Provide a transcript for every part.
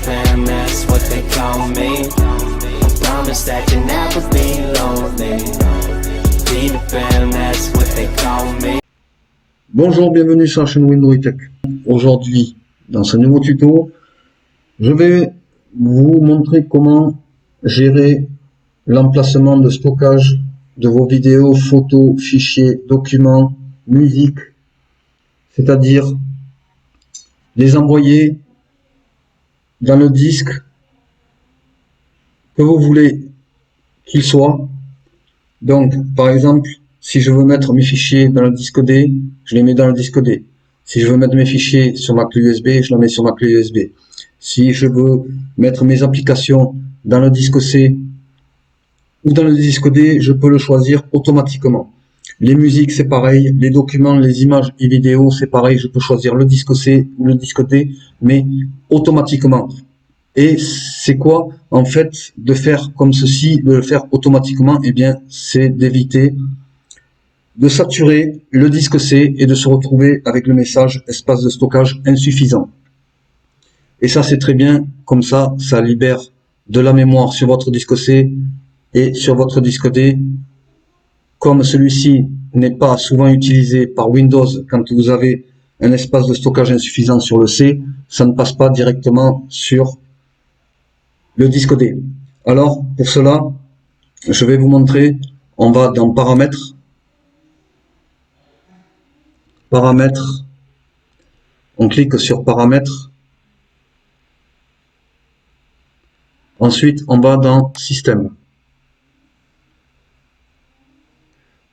fam, that's what they call me. Promise that you'll never be lonely. Peter Pan, that's what they call me. Bonjour, bienvenue sur la chaîne Windows Tech. Aujourd'hui, dans ce nouveau tuto, je vais vous montrer comment gérer l'emplacement de stockage de vos vidéos, photos, fichiers, documents, musique, c'est-à-dire les envoyer dans le disque que vous voulez qu'il soit. Donc, par exemple, si je veux mettre mes fichiers dans le disque D, je les mets dans le disque D. Si je veux mettre mes fichiers sur ma clé USB, je la mets sur ma clé USB. Si je veux mettre mes applications dans le disque C ou dans le disque D, je peux le choisir automatiquement. Les musiques, c'est pareil. Les documents, les images et vidéos, c'est pareil. Je peux choisir le disque C ou le disque D, mais automatiquement. Et c'est quoi, en fait, de faire comme ceci, de le faire automatiquement? Eh bien, c'est d'éviter de saturer le disque C et de se retrouver avec le message espace de stockage insuffisant. Et ça, c'est très bien. Comme ça libère de la mémoire sur votre disque C et sur votre disque D. Comme celui-ci n'est pas souvent utilisé par Windows quand vous avez un espace de stockage insuffisant sur le C, ça ne passe pas directement sur le disque D. Alors, pour cela, je vais vous montrer, on va dans Paramètres, on clique sur Paramètres, ensuite on va dans Système.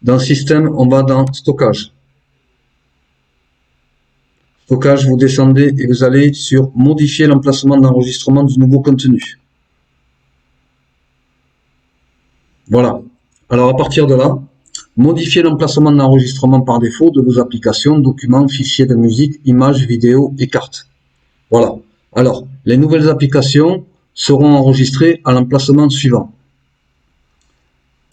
Dans Système, on va dans Stockage. Stockage, vous descendez et vous allez sur Modifier l'emplacement d'enregistrement du nouveau contenu. Voilà. Alors à partir de là, modifier l'emplacement d'enregistrement par défaut de vos applications, documents, fichiers de musique, images, vidéos et cartes. Voilà. Alors, les nouvelles applications seront enregistrées à l'emplacement suivant.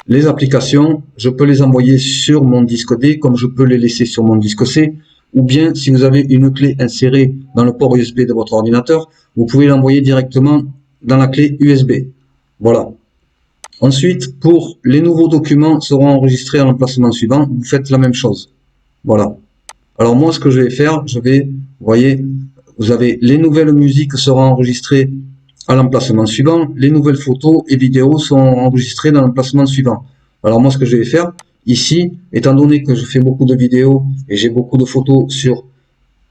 Les applications, je peux les envoyer sur mon disque D comme je peux les laisser sur mon disque C, ou bien si vous avez une clé insérée dans le port USB de votre ordinateur, vous pouvez l'envoyer directement dans la clé USB. Voilà. Ensuite, pour les nouveaux documents seront enregistrés à l'emplacement suivant, vous faites la même chose. Voilà. Alors moi, ce que je vais faire, vous voyez, vous avez les nouvelles musiques seront enregistrées à l'emplacement suivant, les nouvelles photos et vidéos sont enregistrées dans l'emplacement suivant. Alors moi, ce que je vais faire ici, étant donné que je fais beaucoup de vidéos et j'ai beaucoup de photos sur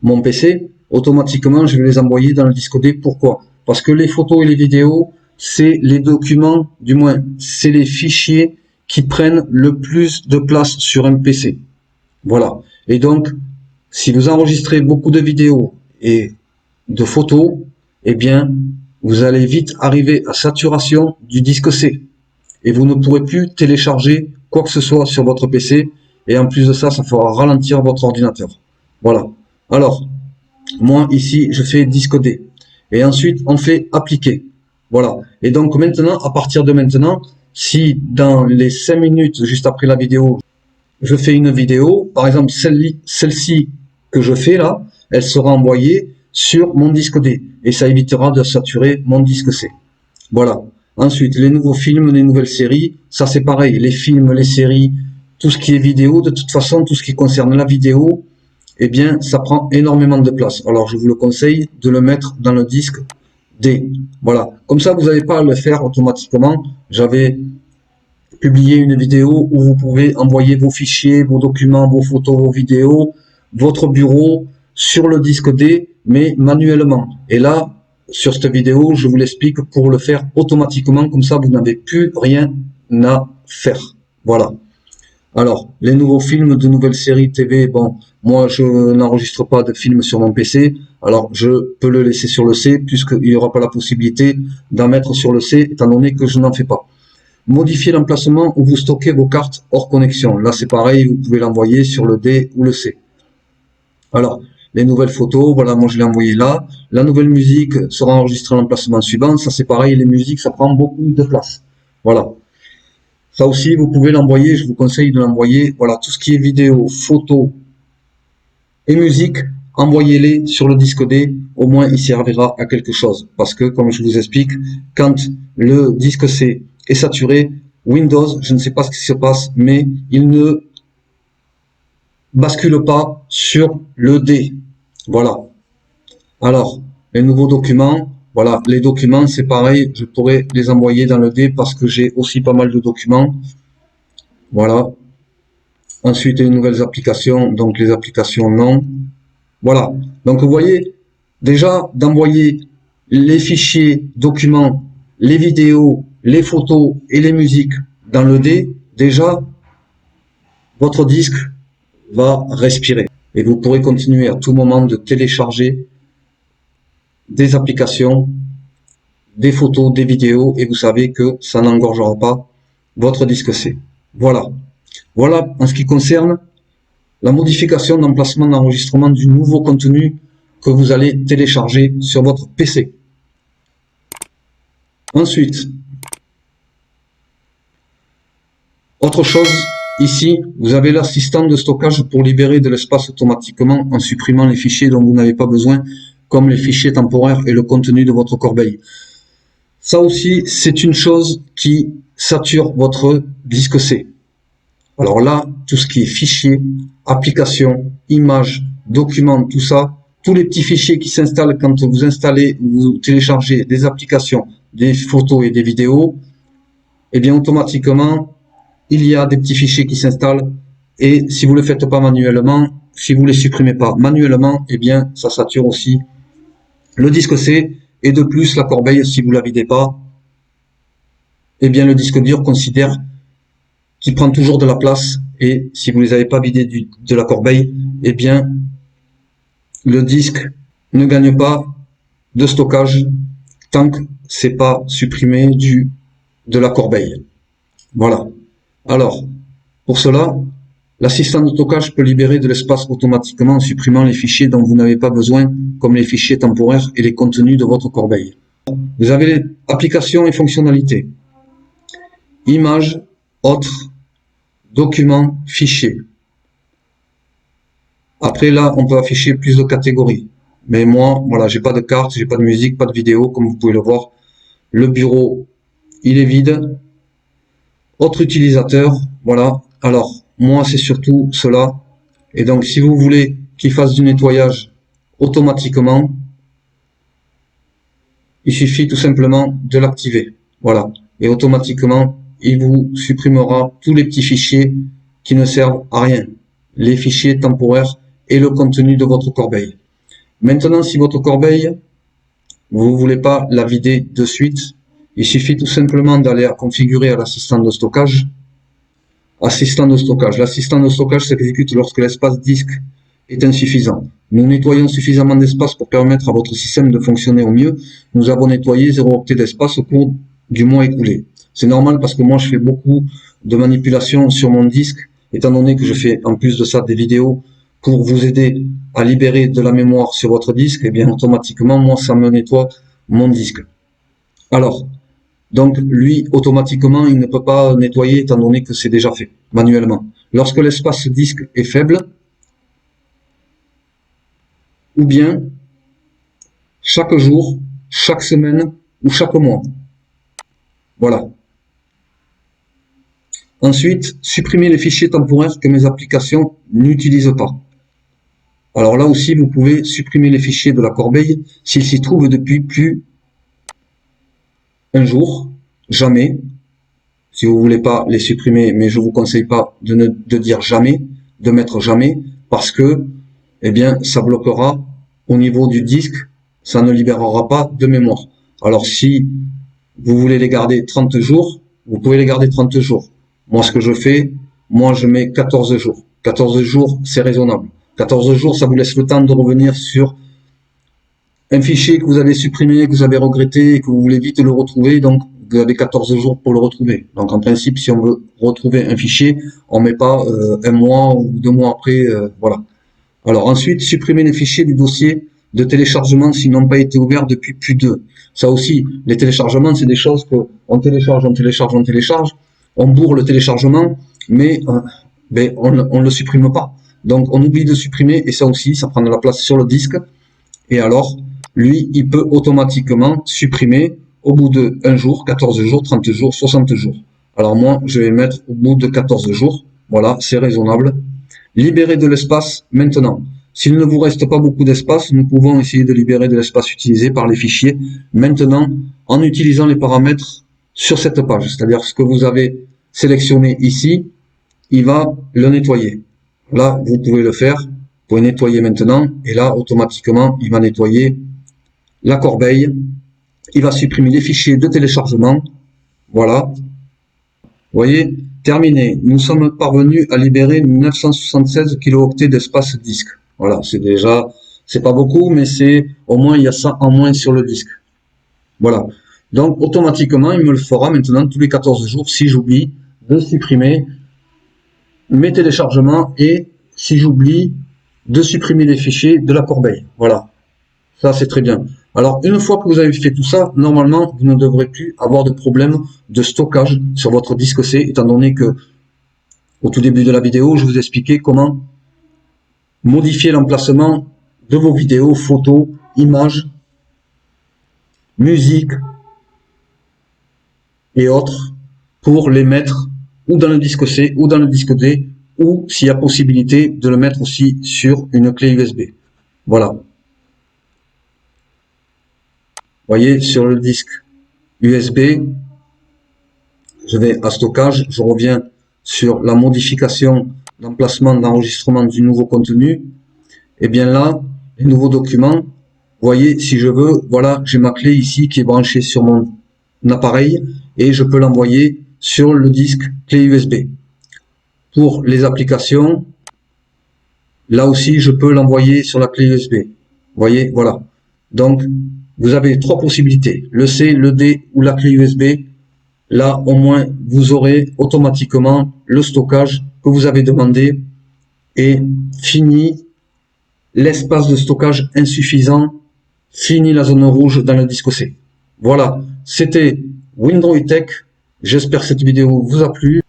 mon PC, automatiquement, je vais les envoyer dans le disque D. Pourquoi? Parce que les photos et les vidéos, c'est les documents, du moins, c'est les fichiers qui prennent le plus de place sur un PC. Voilà. Et donc, si vous enregistrez beaucoup de vidéos et de photos, eh bien, vous allez vite arriver à saturation du disque C. Et vous ne pourrez plus télécharger quoi que ce soit sur votre PC. Et en plus de ça, ça fera ralentir votre ordinateur. Voilà. Alors, moi, ici, je fais disque D. Et ensuite, on fait appliquer. Voilà. Et donc, maintenant, à partir de maintenant, si dans les 5 minutes juste après la vidéo, je fais une vidéo, par exemple, celle-ci que je fais là, elle sera envoyée sur mon disque D. Et ça évitera de saturer mon disque C. Voilà. Ensuite, les nouveaux films, les nouvelles séries, ça c'est pareil. Les films, les séries, tout ce qui est vidéo, de toute façon, tout ce qui concerne la vidéo, eh bien, ça prend énormément de place. Alors, je vous le conseille de le mettre dans le disque D. Voilà. Comme ça, vous n'avez pas à le faire automatiquement. J'avais publié une vidéo où vous pouvez envoyer vos fichiers, vos documents, vos photos, vos vidéos, votre bureau sur le disque D, mais manuellement. Et là, sur cette vidéo, je vous l'explique pour le faire automatiquement. Comme ça, vous n'avez plus rien à faire. Voilà. Alors, les nouveaux films, de nouvelles séries TV, bon, moi je n'enregistre pas de films sur mon PC, alors je peux le laisser sur le C, puisqu'il n'y aura pas la possibilité d'en mettre sur le C, étant donné que je n'en fais pas. Modifier l'emplacement où vous stockez vos cartes hors connexion. Là c'est pareil, vous pouvez l'envoyer sur le D ou le C. Alors, les nouvelles photos, voilà, moi je l'ai envoyé là. La nouvelle musique sera enregistrée à l'emplacement suivant, ça c'est pareil, les musiques, ça prend beaucoup de place. Voilà. Ça aussi, vous pouvez l'envoyer, je vous conseille de l'envoyer, voilà, tout ce qui est vidéo, photo et musique envoyez-les sur le disque D, au moins il servira à quelque chose. Parce que, comme je vous explique, quand le disque C est saturé, Windows, je ne sais pas ce qui se passe, mais il ne bascule pas sur le D. Voilà. Alors, les nouveaux documents, voilà, les documents, c'est pareil, je pourrais les envoyer dans le D parce que j'ai aussi pas mal de documents. Voilà. Ensuite, les nouvelles applications, donc les applications non. Voilà. Donc, vous voyez, déjà, d'envoyer les fichiers, documents, les vidéos, les photos et les musiques dans le D, déjà, votre disque va respirer. Et vous pourrez continuer à tout moment de télécharger des applications, des photos, des vidéos, et vous savez que ça n'engorgera pas votre disque C. Voilà. Voilà en ce qui concerne la modification d'emplacement d'enregistrement du nouveau contenu que vous allez télécharger sur votre PC. Ensuite, autre chose, ici, vous avez l'assistant de stockage pour libérer de l'espace automatiquement en supprimant les fichiers dont vous n'avez pas besoin, comme les fichiers temporaires et le contenu de votre corbeille. Ça aussi, c'est une chose qui sature votre disque C. Alors là, tout ce qui est fichiers, applications, images, documents, tout ça, tous les petits fichiers qui s'installent quand vous installez ou vous téléchargez des applications, des photos et des vidéos, eh bien automatiquement, il y a des petits fichiers qui s'installent et si vous ne le faites pas manuellement, si vous ne les supprimez pas manuellement, eh bien ça sature aussi le disque C et de plus la corbeille, si vous ne la videz pas, eh bien le disque dur considère qu'il prend toujours de la place et si vous ne les avez pas vidés de la corbeille, eh bien le disque ne gagne pas de stockage tant que c'est pas supprimé de la corbeille. Voilà. Alors, pour cela, l'assistant de stockage peut libérer de l'espace automatiquement en supprimant les fichiers dont vous n'avez pas besoin, comme les fichiers temporaires et les contenus de votre corbeille. Vous avez les applications et fonctionnalités. Images, autres, documents, fichiers. Après là, on peut afficher plus de catégories. Mais moi, voilà, j'ai pas de carte, j'ai pas de musique, pas de vidéo, comme vous pouvez le voir. Le bureau, il est vide. Autre utilisateur, voilà. Alors, moi, c'est surtout cela. Et donc, si vous voulez qu'il fasse du nettoyage automatiquement, il suffit tout simplement de l'activer. Voilà. Et automatiquement, il vous supprimera tous les petits fichiers qui ne servent à rien. Les fichiers temporaires et le contenu de votre corbeille. Maintenant, si votre corbeille, vous ne voulez pas la vider de suite, il suffit tout simplement d'aller à configurer à l'assistant de stockage. Assistant de stockage. L'assistant de stockage s'exécute lorsque l'espace disque est insuffisant. Nous nettoyons suffisamment d'espace pour permettre à votre système de fonctionner au mieux. Nous avons nettoyé 0 octet d'espace au cours du mois écoulé. C'est normal parce que moi je fais beaucoup de manipulations sur mon disque, étant donné que je fais en plus de ça des vidéos pour vous aider à libérer de la mémoire sur votre disque, et bien automatiquement moi ça me nettoie mon disque. Alors, donc lui automatiquement il ne peut pas nettoyer étant donné que c'est déjà fait manuellement. Lorsque l'espace disque est faible, ou bien chaque jour, chaque semaine ou chaque mois. Voilà. Ensuite, supprimer les fichiers temporaires que mes applications n'utilisent pas. Alors là aussi, vous pouvez supprimer les fichiers de la corbeille s'ils s'y trouvent depuis plus un jour, jamais. Si vous voulez pas les supprimer, mais je vous conseille pas de dire jamais, de mettre jamais, parce que, eh bien, ça bloquera au niveau du disque, ça ne libérera pas de mémoire. Alors si vous voulez les garder 30 jours, vous pouvez les garder 30 jours. Moi, ce que je fais, moi, je mets 14 jours. 14 jours, c'est raisonnable. 14 jours, ça vous laisse le temps de revenir sur un fichier que vous avez supprimé, que vous avez regretté et que vous voulez vite le retrouver. Donc, vous avez 14 jours pour le retrouver. Donc, en principe, si on veut retrouver un fichier, on met pas un mois ou 2 mois après, voilà. Alors ensuite, supprimer les fichiers du dossier de téléchargement s'ils n'ont pas été ouverts depuis plus de. Ça aussi, les téléchargements, c'est des choses que on télécharge, on bourre le téléchargement, mais on le supprime pas. Donc on oublie de supprimer, et ça aussi, ça prend de la place sur le disque. Et alors, lui, il peut automatiquement supprimer au bout de 1 jour, 14 jours, 30 jours, 60 jours. Alors moi, je vais mettre au bout de 14 jours. Voilà, c'est raisonnable. Libérez de l'espace maintenant. S'il ne vous reste pas beaucoup d'espace, nous pouvons essayer de libérer de l'espace utilisé par les fichiers maintenant en utilisant les paramètres sur cette page. C'est-à-dire ce que vous avez sélectionné ici, il va le nettoyer. Là, vous pouvez le faire. Vous pouvez nettoyer maintenant. Et là, automatiquement, il va nettoyer la corbeille. Il va supprimer les fichiers de téléchargement. Voilà. Vous voyez, terminé. Nous sommes parvenus à libérer 976 kilooctets d'espace disque. Voilà, c'est déjà, c'est pas beaucoup, mais c'est, au moins, il y a ça en moins sur le disque. Voilà. Donc, automatiquement, il me le fera maintenant tous les 14 jours si j'oublie de supprimer mes téléchargements et si j'oublie de supprimer les fichiers de la corbeille. Voilà. Ça, c'est très bien. Alors, une fois que vous avez fait tout ça, normalement, vous ne devrez plus avoir de problème de stockage sur votre disque C, étant donné que, au tout début de la vidéo, je vous expliquais comment modifier l'emplacement de vos vidéos, photos, images, musique et autres pour les mettre ou dans le disque C ou dans le disque D, ou s'il y a possibilité de le mettre aussi sur une clé USB. Voilà. Voyez, sur le disque USB, je vais à stockage, je reviens sur la modification d'emplacement d'enregistrement du nouveau contenu. Et bien là, les nouveaux documents, voyez, si je veux, voilà, j'ai ma clé ici qui est branchée sur mon appareil et je peux l'envoyer sur le disque clé USB. Pour les applications, là aussi, je peux l'envoyer sur la clé USB. Voyez, voilà. Donc, vous avez 3 possibilités, le C, le D ou la clé USB. Là, au moins, vous aurez automatiquement le stockage que vous avez demandé et fini l'espace de stockage insuffisant, fini la zone rouge dans le disque C. Voilà, c'était Windroid Tech. J'espère que cette vidéo vous a plu.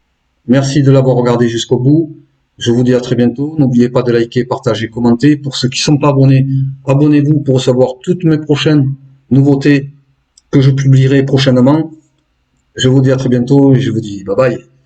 Merci de l'avoir regardé jusqu'au bout. Je vous dis à très bientôt. N'oubliez pas de liker, partager, commenter. Pour ceux qui ne sont pas abonnés, abonnez-vous pour recevoir toutes mes prochaines nouveautés que je publierai prochainement. Je vous dis à très bientôt et je vous dis bye bye.